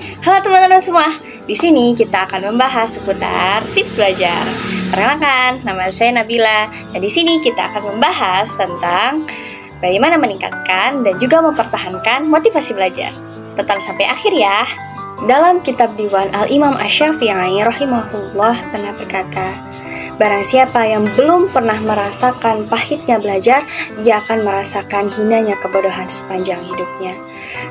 Halo teman-teman semua, di sini kita akan membahas seputar tips belajar. Perkenalkan, nama saya Nabila, dan di sini kita akan membahas tentang bagaimana meningkatkan dan juga mempertahankan motivasi belajar. Tonton sampai akhir ya. Dalam kitab Diwan Al-Imam Asy-Syafi'i rahimahullah pernah berkata, barang siapa yang belum pernah merasakan pahitnya belajar, ia akan merasakan hinanya kebodohan sepanjang hidupnya.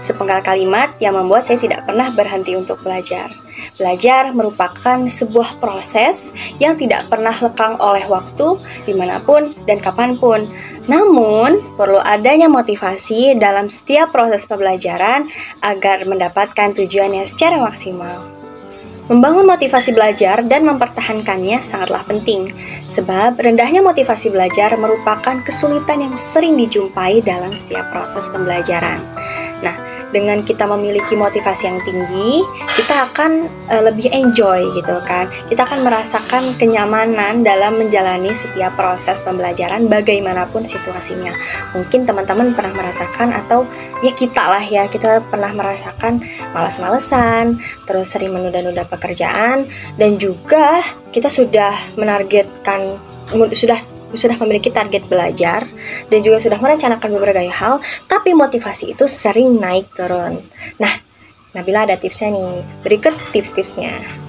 Sepenggal kalimat yang membuat saya tidak pernah berhenti untuk belajar. Belajar merupakan sebuah proses yang tidak pernah lekang oleh waktu, dimanapun dan kapanpun. Namun, perlu adanya motivasi dalam setiap proses pembelajaran agar mendapatkan tujuannya secara maksimal. Membangun motivasi belajar dan mempertahankannya sangatlah penting, sebab rendahnya motivasi belajar merupakan kesulitan yang sering dijumpai dalam setiap proses pembelajaran. Nah, dengan kita memiliki motivasi yang tinggi, kita akan lebih enjoy gitu kan. Kita akan merasakan kenyamanan dalam menjalani setiap proses pembelajaran bagaimanapun situasinya. Mungkin teman-teman pernah merasakan atau ya kita pernah merasakan malas-malesan, terus sering menunda-nunda pekerjaan, dan juga kita sudah menargetkan sudah memiliki target belajar dan juga sudah merencanakan berbagai hal, tapi motivasi itu sering naik turun. Nah, Nabila ada tipsnya nih. Berikut tips-tipsnya.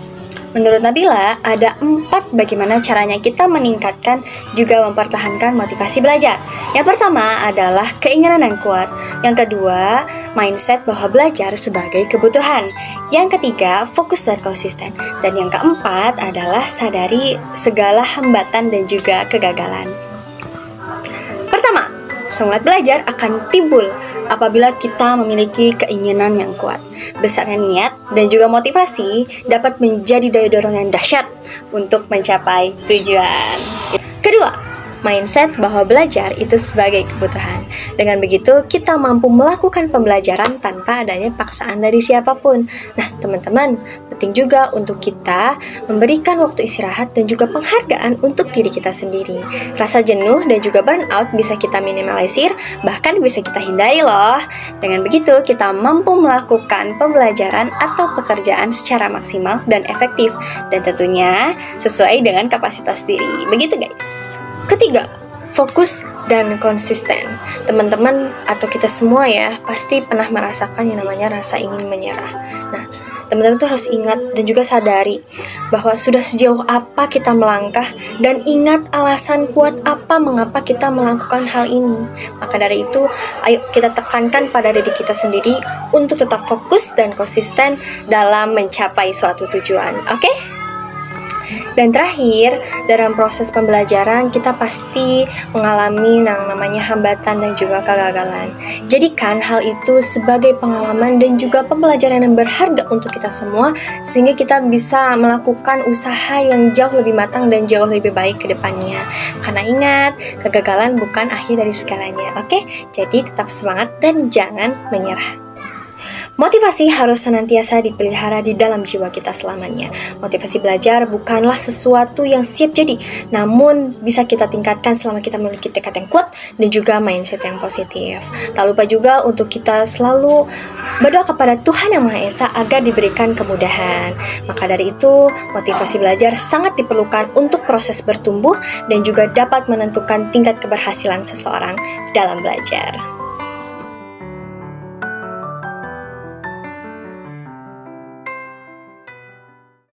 Menurut Nabila, ada 4 bagaimana caranya kita meningkatkan juga mempertahankan motivasi belajar. Yang pertama adalah keinginan yang kuat. Yang kedua, mindset bahwa belajar sebagai kebutuhan. Yang ketiga, fokus dan konsisten. Dan yang keempat adalah sadari segala hambatan dan juga kegagalan. Pertama, semangat belajar akan timbul apabila kita memiliki keinginan yang kuat. Besarnya niat dan juga motivasi dapat menjadi daya dorong yang dahsyat untuk mencapai tujuan. Kedua, mindset bahwa belajar itu sebagai kebutuhan. Dengan begitu, kita mampu melakukan pembelajaran tanpa adanya paksaan dari siapapun. Nah, teman-teman, penting juga untuk kita memberikan waktu istirahat dan juga penghargaan untuk diri kita sendiri. Rasa jenuh dan juga burnout bisa kita minimalisir, bahkan bisa kita hindari loh. Dengan begitu, kita mampu melakukan pembelajaran atau pekerjaan secara maksimal dan efektif, dan tentunya sesuai dengan kapasitas diri. Begitu guys. Ketiga, fokus dan konsisten. Teman-teman atau kita semua ya pasti pernah merasakan yang namanya rasa ingin menyerah. Nah, teman-teman tuh harus ingat dan juga sadari bahwa sudah sejauh apa kita melangkah, dan ingat alasan kuat apa mengapa kita melakukan hal ini. Maka dari itu, ayo kita tekankan pada diri kita sendiri untuk tetap fokus dan konsisten dalam mencapai suatu tujuan. Oke? Dan terakhir, dalam proses pembelajaran kita pasti mengalami yang namanya hambatan dan juga kegagalan. Jadikan hal itu sebagai pengalaman dan juga pembelajaran yang berharga untuk kita semua, sehingga kita bisa melakukan usaha yang jauh lebih matang dan jauh lebih baik ke depannya. Karena ingat, kegagalan bukan akhir dari segalanya. Oke? Jadi tetap semangat dan jangan menyerah. Motivasi harus senantiasa dipelihara di dalam jiwa kita selamanya. Motivasi belajar bukanlah sesuatu yang siap jadi, namun bisa kita tingkatkan selama kita memiliki tekad yang kuat dan juga mindset yang positif. Tak lupa juga untuk kita selalu berdoa kepada Tuhan Yang Maha Esa agar diberikan kemudahan. Maka dari itu, motivasi belajar sangat diperlukan untuk proses bertumbuh dan juga dapat menentukan tingkat keberhasilan seseorang dalam belajar.